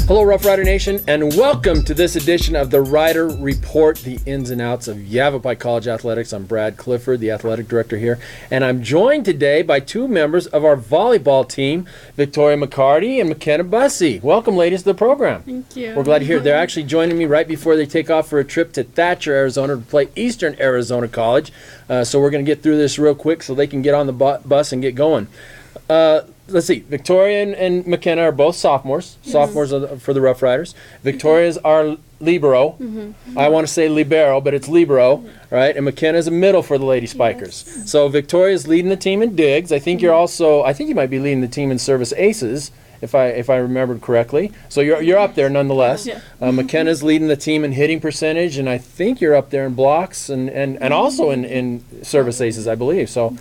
Hello, Rough Rider Nation, and welcome to this edition of the Rider Report, the ins and outs of Yavapai College athletics. I'm Brad Clifford, the athletic director here, and I'm joined today by two members of our volleyball team, Victoria McCarty and McKenna Bussey. Welcome, ladies, to the program. Thank you. We're glad you're here. They're actually joining me right before they take off for a trip to Thatcher, Arizona to play Eastern Arizona College. So we're going to get through this real quick so they can get on the bus and get going. Let's see. Victoria and McKenna are both sophomores. Yes. Sophomores for the Rough Riders. Victoria's our libero. I want to say libero, but it's libero, right? And McKenna's a middle for the Lady Spikers. Yes. So Victoria's leading the team in digs. I think you're also. I think you might be leading the team in service aces, if I remembered correctly. So you're up there nonetheless. Yeah. McKenna's leading the team in hitting percentage, and I think you're up there in blocks and also in service aces, I believe. So.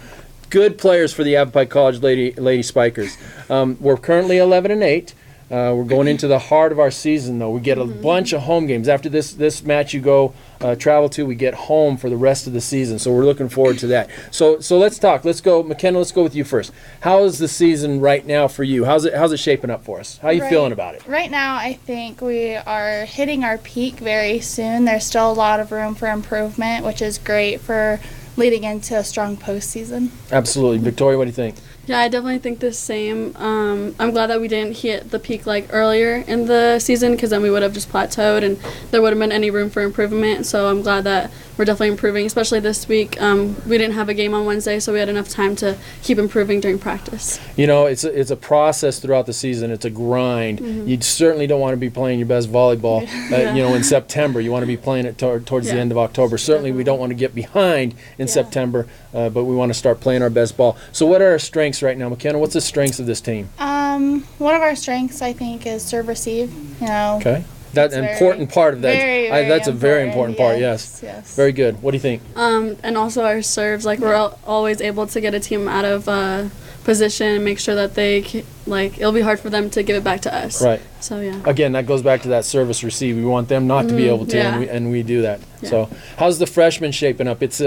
Good players for the Yavapai College Lady Spikers. We're currently 11-8. We're going into the heart of our season, though. We get a bunch of home games. After this match you go travel to, we get home for the rest of the season. So we're looking forward to that. So let's talk. Let's go, McKenna. Let's go with you first. How is the season right now for you? How's it shaping up for us? How are you feeling about it? Right now, I think we are hitting our peak very soon. There's still a lot of room for improvement, which is great for leading into a strong postseason. Absolutely. Victoria, what do you think? Yeah, I definitely think the same. I'm glad that we didn't hit the peak earlier in the season, because then we would have just plateaued and there wouldn't have been any room for improvement. So I'm glad that we're definitely improving, especially this week. We didn't have a game on Wednesday, so we had enough time to keep improving during practice. You know, it's a process throughout the season. It's a grind. You certainly don't want to be playing your best volleyball, in September. You want to be playing it towards the end of October. Certainly we don't want to get behind in September, but we want to start playing our best ball. So what are our strengths right now, McKenna? What's the strengths of this team? One of our strengths, I think, is serve receive. Okay. That's an important part of that. That's a very important part, yes. Very good. What do you think? And also our serves, we're always able to get a team out of position and make sure that they, it'll be hard for them to give it back to us. Right. So, yeah. Again, that goes back to that service receive. We want them not to be able to, and we do that. Yeah. So, how's the freshmen shaping up? It's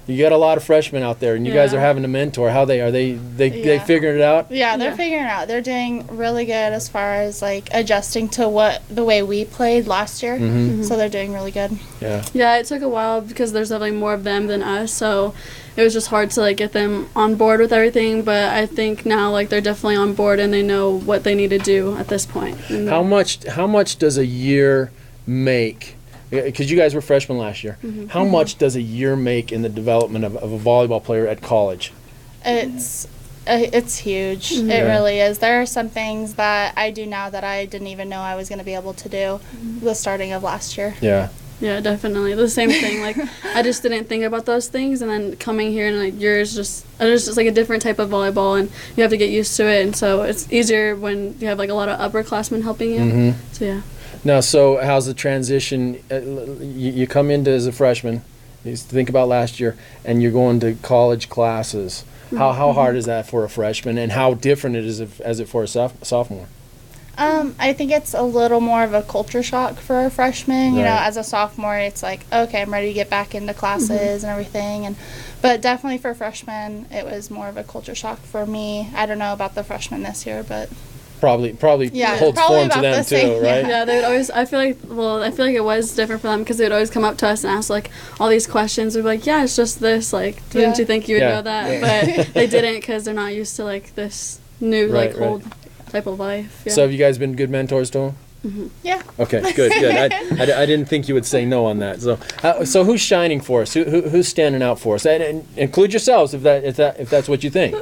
you got a lot of freshmen out there, and you guys are having to mentor. How are they figuring it out? Yeah, they're figuring it out. They're doing really good as far as adjusting to the way we played last year. So they're doing really good. Yeah. Yeah, it took a while because there's definitely more of them than us. So it was just hard to get them on board with everything. But I think now they're definitely on board and they know what they need to do at this point. How much does a year make? Because you guys were freshmen last year. How much does a year make in the development of a volleyball player at college? It's huge. It really is. There are some things that I do now that I didn't even know I was going to be able to do the starting of last year. Yeah. Yeah, definitely. The same thing. I just didn't think about those things, and then coming here and it's just a different type of volleyball, and you have to get used to it, and so it's easier when you have a lot of upperclassmen helping you. So yeah. Now, so how's the transition? You come into as a freshman, you think about last year, and you're going to college classes. How hard is that for a freshman, and how different is it for a sophomore? I think it's a little more of a culture shock for a freshman. You know, as a sophomore, it's okay, I'm ready to get back into classes and everything. But definitely for freshmen, it was more of a culture shock for me. I don't know about the freshmen this year, but probably holds form to them too, right? Yeah, they would always. I feel like it was different for them because they would always come up to us and ask all these questions. We'd be like, yeah, it's just this. Didn't you think you would know that? But they didn't because they're not used to this new whole type of life. Yeah. So have you guys been good mentors to them? Yeah. Okay, good. I didn't think you would say no on that. So who's shining for us? Who's standing out for us? And include yourselves if that's what you think.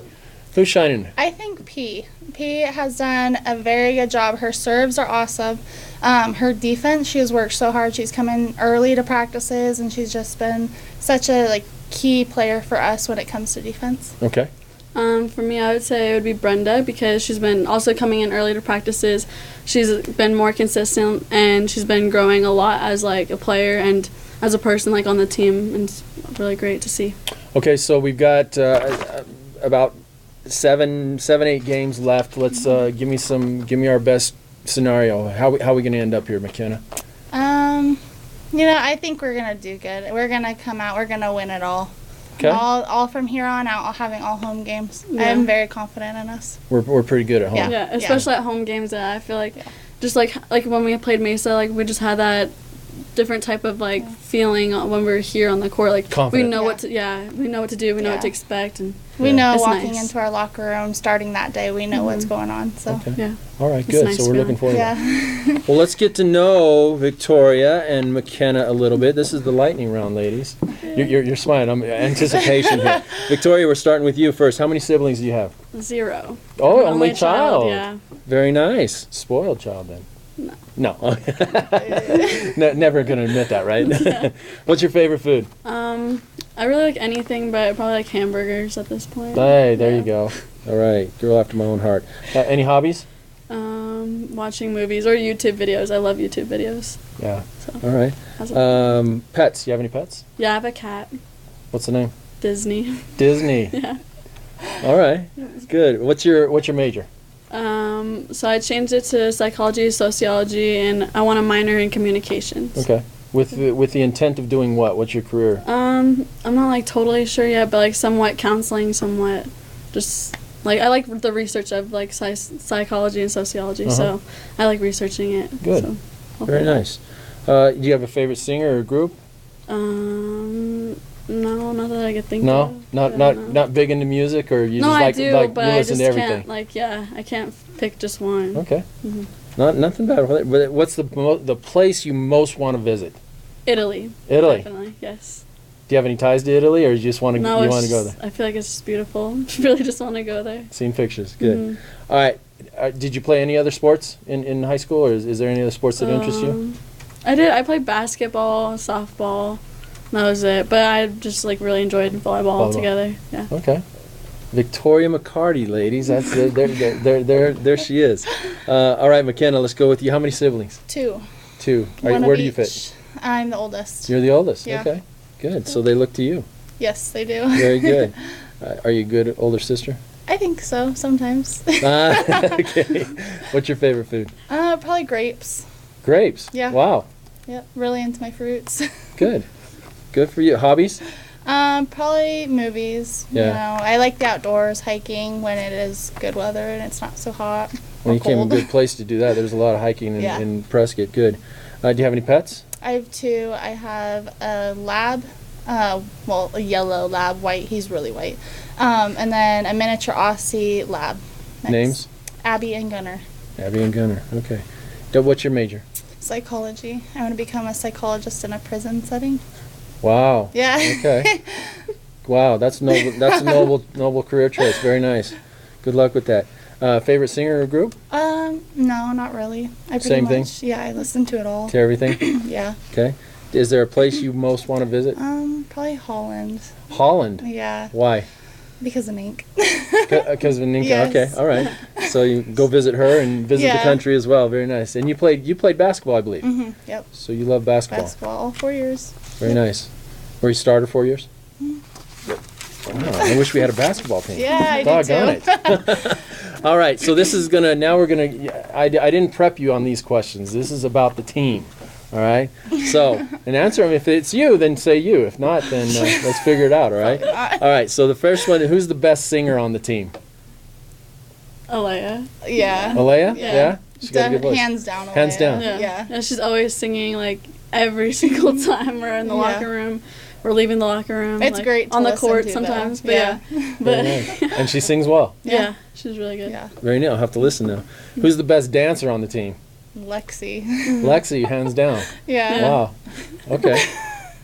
Who's shining? I think P. P has done a very good job. Her serves are awesome. Her defense, she has worked so hard. She's come in early to practices, and she's just been such a key player for us when it comes to defense. Okay. For me, I would say it would be Brenda because she's been also coming in early to practices. She's been more consistent, and she's been growing a lot as a player and as a person on the team, and it's really great to see. Okay, so we've got about 7-8 games left. Let's give me our best scenario. How are we going to end up here, McKenna? I think we're going to do good. We're going to come out. We're going to win it all. Okay. All from here on out, having all home games. Yeah. I'm very confident in us. We're pretty good at home. Yeah, especially at home games. I feel just like when we played Mesa, like we just had that different type of like feeling when we're here on the court. Like confident. We know what to we know what to do. We know what to expect, and we know walking into our locker room starting that day. We know what's going on. So all right, good. Nice so we're looking forward. Yeah. Well, let's get to know Victoria and McKenna a little bit. This is the lightning round, ladies. You're smiling. I'm anticipation here. Victoria, we're starting with you first. How many siblings do you have? 0. Oh, only child. Yeah. Very nice. Spoiled child then. No. Never going to admit that, right? What's your favorite food? I really like anything, but probably like hamburgers at this point. Hey, there you go. All right, girl after my own heart. Any hobbies? Watching movies or YouTube videos. I love YouTube videos. Yeah. So. All right. Pets. You have any pets? Yeah, I have a cat. What's the name? Disney. Disney. Yeah. All right. Good. What's your major? So I changed it to psychology, sociology, and I want a minor in communications. Okay. With the intent of doing what? What's your career? I'm not like totally sure yet, but like somewhat counseling, somewhat just like I like the research of like psychology and sociology, so I like researching it. Good. So very nice. Do you have a favorite singer or group? No, not that I could think of. Not big into music, or you just I do, like but you I listen just to everything. Can't I can't pick just one. Okay. Nothing bad. But what's the place you most want to visit? Italy. Italy. Definitely, yes. Do you have any ties to Italy, or you just want to go there? I feel like it's just beautiful. Really just want to go there. Seen pictures. Good. All right. Did you play any other sports in high school, or is there any other sports that interest you? I did. I played basketball, softball. That was it. But I just like really enjoyed volleyball altogether. Yeah. Okay. Victoria McCarty, ladies. That's there she is. All right, McKenna, let's go with you. How many siblings? 2. Where do you fit? I'm the oldest. You're the oldest? Yeah. Okay. Good. So they look to you. Yes, they do. Very good. Are you a good older sister? I think so, sometimes. Okay. What's your favorite food? Probably grapes. Grapes? Yeah. Wow. Yep, really into my fruits. Good. Good for you. Hobbies? Probably movies. Yeah. You know, I like the outdoors, hiking when it is good weather and it's not so hot. Well, you came a good place to do that. There's a lot of hiking in Prescott. Good. Do you have any pets? I have 2. I have a lab, a yellow lab, white. He's really white. And then a miniature Aussie lab. Names? Abby and Gunner. Abby and Gunner. Okay. What's your major? Psychology. I want to become a psychologist in a prison setting. Wow. Yeah. Okay. Wow, that's noble. That's a noble career choice. Very nice. Good luck with that. Favorite singer or group? No, not really. Same thing? Yeah, I listen to it all. To everything? Yeah. Okay. Is there a place you most want to visit? Probably Holland. Holland? Yeah. Why? Because of Nink. Because of Ninka. Yes. Okay. All right. So you go visit her and visit the country as well. Very nice. And you played basketball, I believe. Mm-hmm. Yep. So you love basketball. Basketball all 4 years. Very nice. Were you starter 4 years? Wow, I wish we had a basketball team. Yeah, I do too. It. All right, so this is I didn't prep you on these questions. This is about the team. All right? So, and answer them. If it's you, then say you. If not, then let's figure it out, all right? All right, so the first one, who's the best singer on the team? Alea. Yeah. Alea? Yeah? She got a good voice. Hands down, Alea. Hands down. Yeah. She's always singing, like, every single time we're in the locker room. We're leaving the locker room. It's like, great to on the listen court to, sometimes, though. but Nice. And she sings well. Yeah, she's really good. Yeah. Very neat. I'll have to listen now. Who's the best dancer on the team? Lexi. Lexi, hands down. Yeah. Wow. Okay.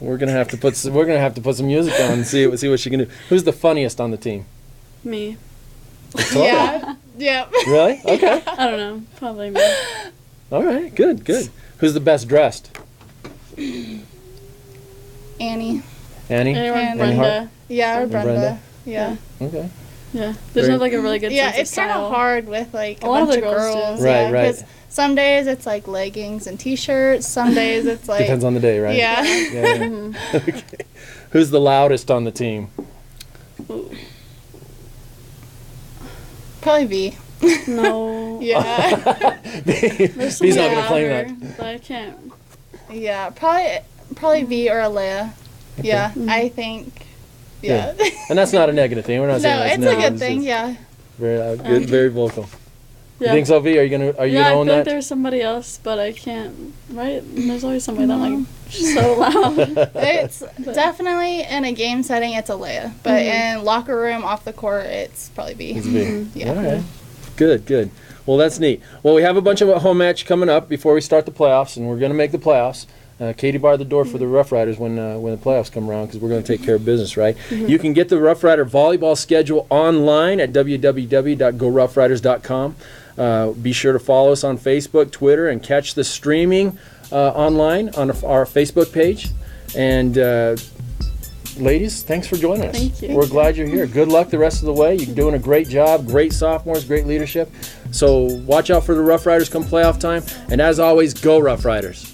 We're gonna have to put some music on and see what she can do. Who's the funniest on the team? Me. Yeah. Yep. Really? Okay. I don't know. Probably me. All right. Good. Who's the best dressed? Annie. Annie? And Brenda. Yeah, or Brenda. Yeah. Okay. Yeah. There's not like a really good sense of it's kind of hard with like a lot bunch of the girls do. Right. Because some days it's like leggings and t-shirts. Some days it's like... Depends on the day, right? Yeah. Okay. Who's the loudest on the team? Ooh. Probably V. No. Yeah. He's not going to claim that. But I can't. Yeah, probably V or Alea. Okay. Yeah, I think. Yeah. And that's not a negative thing. We're not saying that's it's a good thing. Yeah. Very good, very vocal. You think so, V? Are you gonna own that? I feel like there's somebody else, but I can't. Right? There's always somebody that like so loud. It's definitely in a game setting. It's Alea, but in locker room, off the court, it's probably B. It's B. Yeah. All right. Good. Well, that's neat. Well, we have a bunch of home match coming up before we start the playoffs, and we're going to make the playoffs. Katie barred the door for the Rough Riders when the playoffs come around because we're going to take care of business, right? You can get the Rough Rider volleyball schedule online at www.goroughriders.com. Be sure to follow us on Facebook, Twitter, and catch the streaming online on our Facebook page. And ladies, thanks for joining us. Thank you. We're glad you're here. Good luck the rest of the way. You're doing a great job. Great sophomores, great leadership. So watch out for the Rough Riders come playoff time. And as always, go Rough Riders.